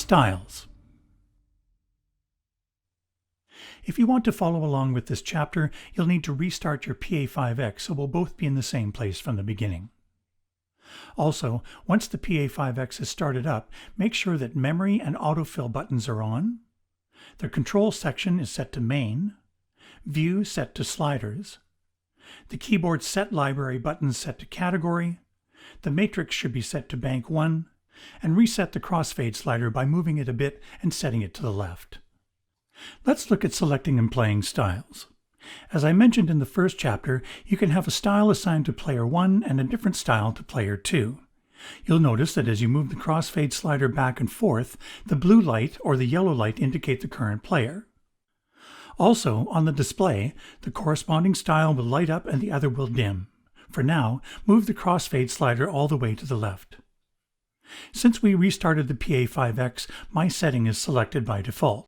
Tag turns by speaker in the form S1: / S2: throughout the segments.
S1: Styles. If you want to follow along with this chapter, you'll need to restart your Pa5X so we'll both be in the same place from the beginning. Also, once the Pa5X is started up, make sure that memory and autofill buttons are on, the control section is set to main, view set to sliders, the keyboard set library buttons set to category, the matrix should be set to bank 1, and reset the crossfade slider by moving it a bit and setting it to the left. Let's look at selecting and playing styles. As I mentioned in the first chapter, you can have a style assigned to player 1 and a different style to player 2. You'll notice that as you move the crossfade slider back and forth, the blue light or the yellow light indicate the current player. Also, on the display, the corresponding style will light up and the other will dim. For now, move the crossfade slider all the way to the left. Since we restarted the Pa5X, my setting is selected by default.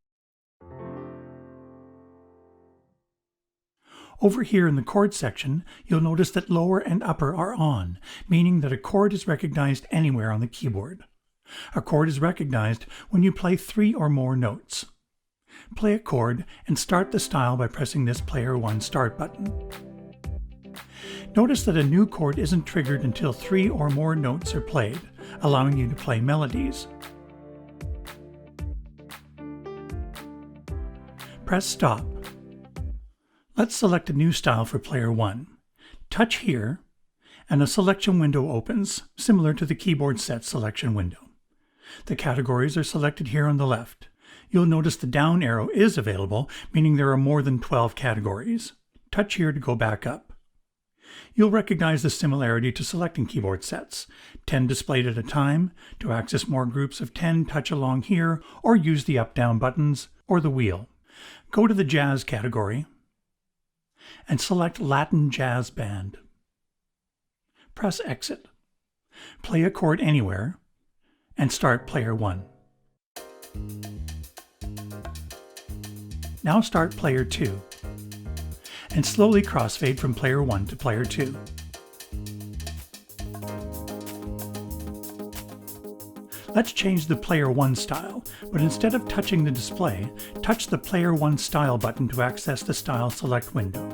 S1: Over here in the chord section, you'll notice that lower and upper are on, meaning that a chord is recognized anywhere on the keyboard. A chord is recognized when you play 3 or more notes. Play a chord and start the style by pressing this Player 1 Start button. Notice that a new chord isn't triggered until 3 or more notes are played, allowing you to play melodies. Press Stop. Let's select a new style for Player 1. Touch here, and a selection window opens, similar to the keyboard set selection window. The categories are selected here on the left. You'll notice the down arrow is available, meaning there are more than 12 categories. Touch here to go back up. You'll recognize the similarity to selecting keyboard sets. 10 displayed at a time. To access more groups of 10, touch along here, or use the up-down buttons, or the wheel. Go to the Jazz category, and select Latin Jazz Band. Press Exit. Play a chord anywhere, and start Player 1. Now start Player 2, and slowly crossfade from Player 1 to Player 2. Let's change the Player 1 style, but instead of touching the display, touch the Player 1 Style button to access the Style Select window.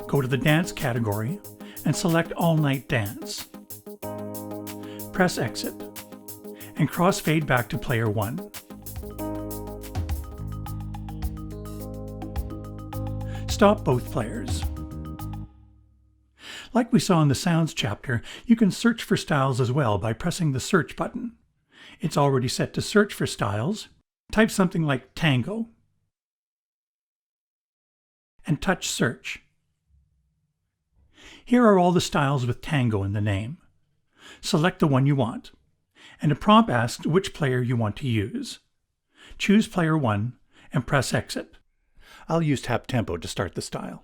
S1: Go to the Dance category and select All Night Dance. Press Exit and crossfade back to Player 1. Stop both players. Like we saw in the Sounds chapter, you can search for styles as well by pressing the Search button. It's already set to search for styles. Type something like tango and touch Search. Here are all the styles with tango in the name. Select the one you want, and a prompt asks which player you want to use. Choose Player 1 and press Exit. I'll use tap tempo to start the style.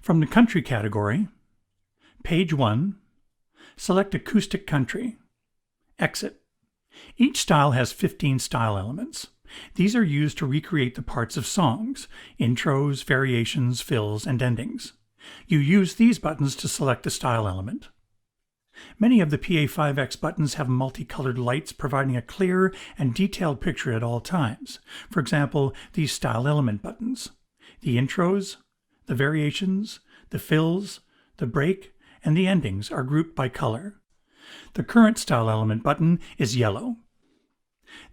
S1: From the Country category, Page 1, select Acoustic Country. Exit. Each style has 15 style elements. These are used to recreate the parts of songs, intros, variations, fills, and endings. You use these buttons to select a style element. Many of the Pa5X buttons have multicolored lights providing a clear and detailed picture at all times. For example, these style element buttons. The intros, the variations, the fills, the break, and the endings are grouped by color. The current style element button is yellow.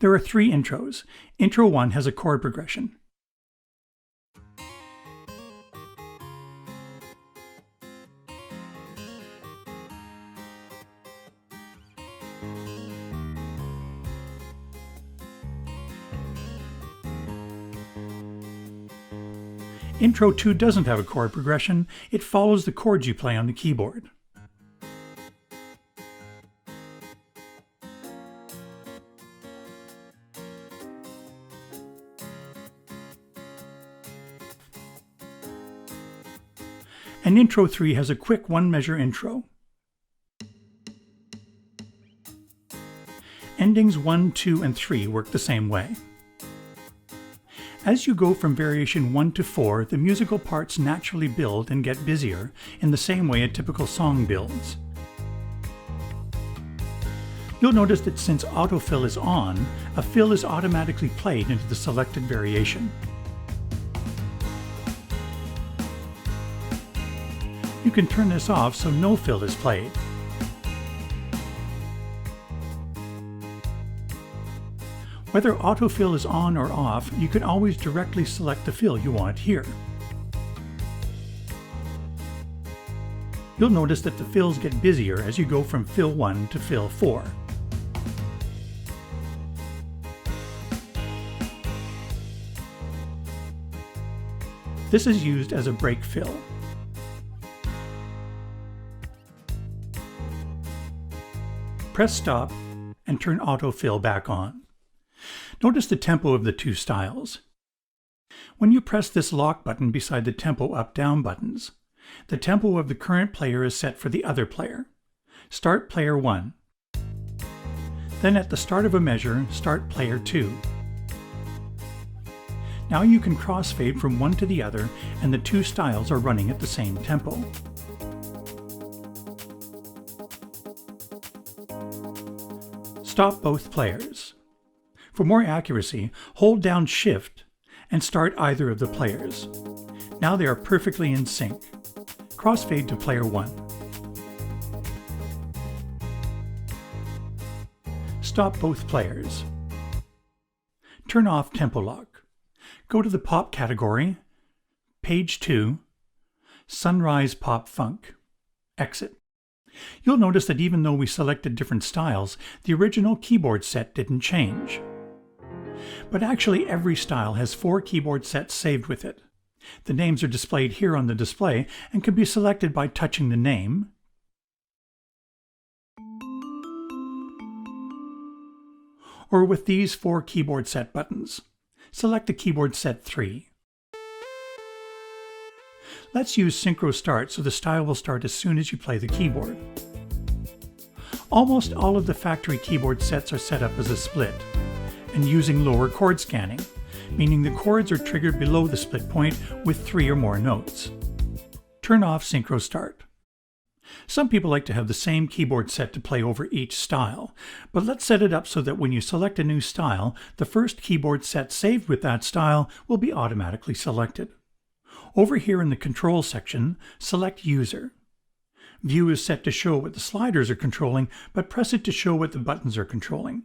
S1: There are 3 intros. Intro 1 has a chord progression. Intro 2 doesn't have a chord progression. It follows the chords you play on the keyboard. And Intro 3 has a quick one-measure intro. Endings 1, 2, and 3 work the same way. As you go from variation 1 to 4, the musical parts naturally build and get busier in the same way a typical song builds. You'll notice that since autofill is on, a fill is automatically played into the selected variation. You can turn this off so no fill is played. Whether autofill is on or off, you can always directly select the fill you want here. You'll notice that the fills get busier as you go from fill 1 to fill 4. This is used as a break fill. Press stop and turn autofill back on. Notice the tempo of the two styles. When you press this lock button beside the tempo up-down buttons, the tempo of the current player is set for the other player. Start player 1. Then at the start of a measure, start player 2. Now you can crossfade from one to the other and the two styles are running at the same tempo. Stop both players. For more accuracy, hold down Shift and start either of the players. Now they are perfectly in sync. Crossfade to player 1. Stop both players. Turn off tempo lock. Go to the pop category, page 2, Sunrise Pop Funk. Exit. You'll notice that even though we selected different styles, the original keyboard set didn't change. But actually every style has 4 keyboard sets saved with it. The names are displayed here on the display and can be selected by touching the name, or with these 4 keyboard set buttons. Select the keyboard set 3. Let's use Synchro Start so the style will start as soon as you play the keyboard. Almost all of the factory keyboard sets are set up as a split and using lower chord scanning, meaning the chords are triggered below the split point with 3 or more notes. Turn off Synchro Start. Some people like to have the same keyboard set to play over each style, but let's set it up so that when you select a new style, the first keyboard set saved with that style will be automatically selected. Over here in the Control section, select User. View is set to show what the sliders are controlling, but press it to show what the buttons are controlling.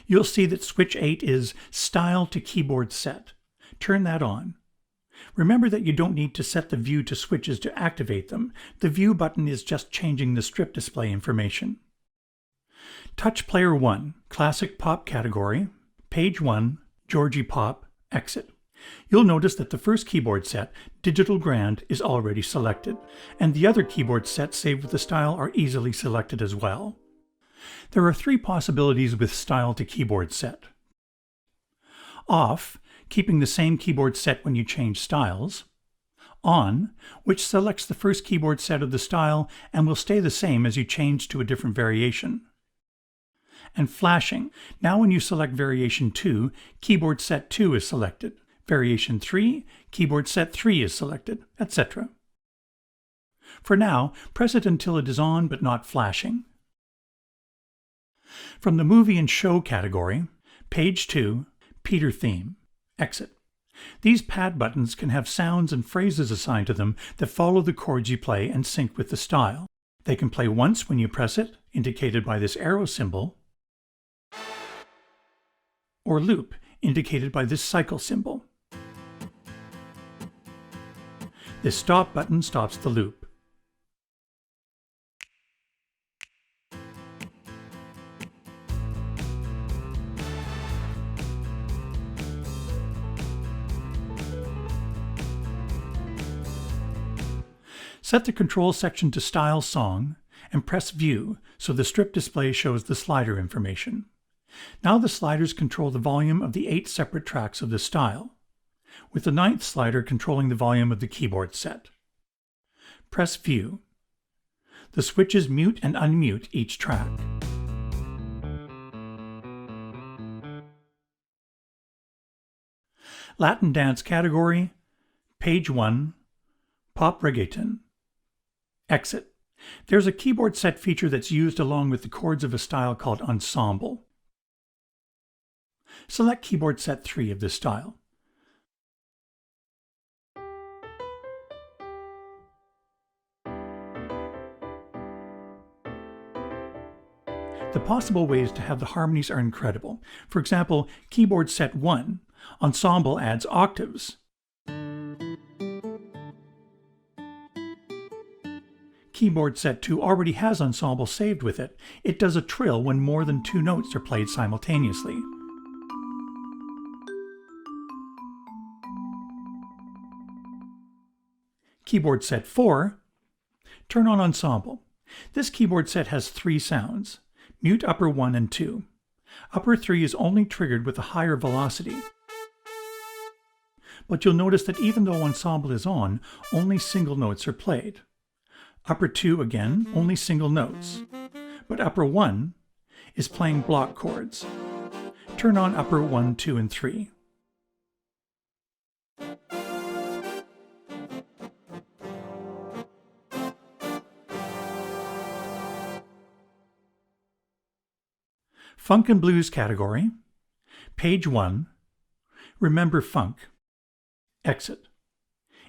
S1: You'll see that switch 8 is Style to Keyboard Set. Turn that on. Remember that you don't need to set the view to switches to activate them. The View button is just changing the strip display information. Touch Player 1, Classic Pop category, page 1, Georgie Pop, exit. You'll notice that the first keyboard set, Digital Grand, is already selected, and the other keyboard sets saved with the style are easily selected as well. There are 3 possibilities with Style to Keyboard Set. Off, keeping the same keyboard set when you change styles. On, which selects the first keyboard set of the style and will stay the same as you change to a different variation. And Flashing. Now when you select Variation 2, keyboard set 2 is selected. Variation 3, keyboard set 3 is selected, etc. For now, press it until it is on but not flashing. From the Movie and Show category, page 2, Peter Theme, exit. These pad buttons can have sounds and phrases assigned to them that follow the chords you play and sync with the style. They can play once when you press it, indicated by this arrow symbol, or loop, indicated by this cycle symbol. This stop button stops the loop. Set the control section to Style Song and press View so the strip display shows the slider information. Now the sliders control the volume of the 8 separate tracks of the style, with the 9th slider controlling the volume of the keyboard set. Press View. The switches mute and unmute each track. Latin dance category, page 1, pop reggaeton. Exit. There's a keyboard set feature that's used along with the chords of a style called ensemble. Select keyboard set 3 of this style. The possible ways to have the harmonies are incredible. For example, keyboard set 1, ensemble adds octaves. Keyboard set 2 already has ensemble saved with it. It does a trill when more than 2 notes are played simultaneously. Keyboard set 4, turn on ensemble. This keyboard set has 3 sounds. Mute upper 1 and 2. Upper 3 is only triggered with a higher velocity. But you'll notice that even though ensemble is on, only single notes are played. Upper 2 again, only single notes. But upper 1 is playing block chords. Turn on upper 1, 2, and 3. Funk and Blues category, page 1, remember funk. Exit.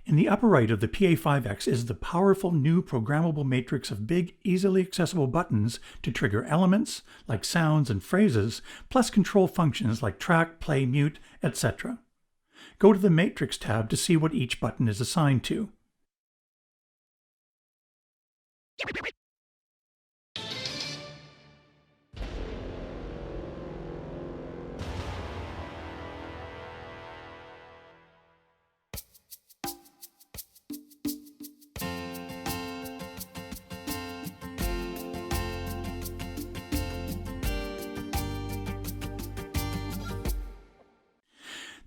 S1: In the upper right of the Pa5X is the powerful new programmable matrix of big, easily accessible buttons to trigger elements, like sounds and phrases, plus control functions like track, play, mute, etc. Go to the Matrix tab to see what each button is assigned to.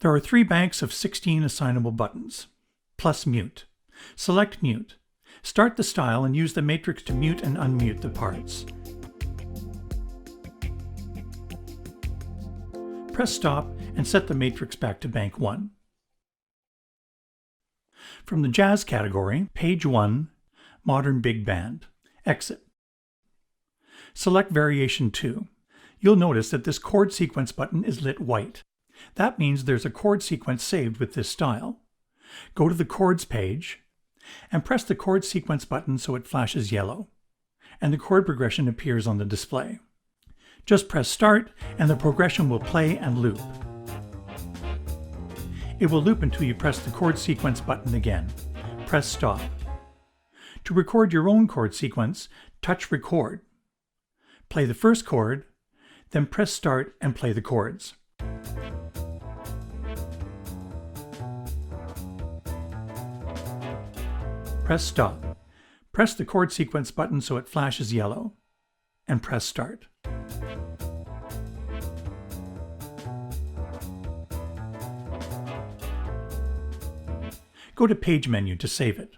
S1: There are 3 banks of 16 assignable buttons, plus mute. Select mute. Start the style and use the matrix to mute and unmute the parts. Press stop and set the matrix back to bank 1. From the jazz category, page 1, modern big band. Exit. Select variation 2. You'll notice that this chord sequence button is lit white. That means there's a chord sequence saved with this style. Go to the chords page and press the chord sequence button so it flashes yellow, and the chord progression appears on the display. Just press start and the progression will play and loop. It will loop until you press the chord sequence button again. Press stop. To record your own chord sequence, touch record. Play the first chord, then press start and play the chords. Press stop. Press the chord sequence button so it flashes yellow, and press start. Go to Page menu to save it.